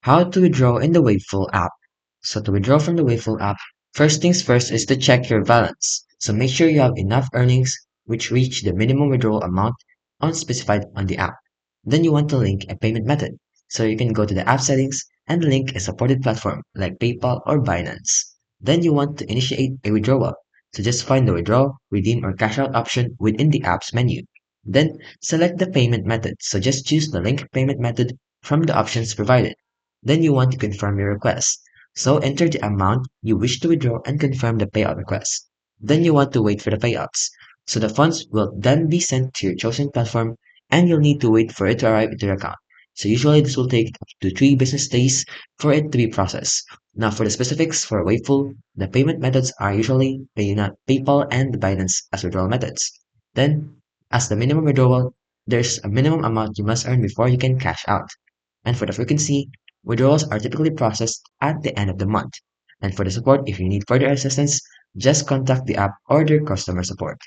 How to withdraw in the Waveful app. So to withdraw from the Waveful app, first things first is to check your balance. So make sure you have enough earnings which reach the minimum withdrawal amount unspecified on the app. Then you want to link a payment method. So you can go to the app settings and link a supported platform like PayPal or Binance. Then you want to initiate a withdrawal. So just find the withdraw, redeem or cash out option within the app's menu. Then select the payment method. So just choose the link payment method from the options provided. Then you want to confirm your request. So enter the amount you wish to withdraw and confirm the payout request. Then you want to wait for the payouts. So the funds will then be sent to your chosen platform and you'll need to wait for it to arrive into your account. So usually this will take up to 3 business days for it to be processed. Now for the specifics for Waveful, the payment methods are usually PayPal and Binance as withdrawal methods. Then, as the minimum withdrawal, there's a minimum amount you must earn before you can cash out. And for the frequency, withdrawals are typically processed at the end of the month. And for the support, if you need further assistance, just contact the app or their customer support.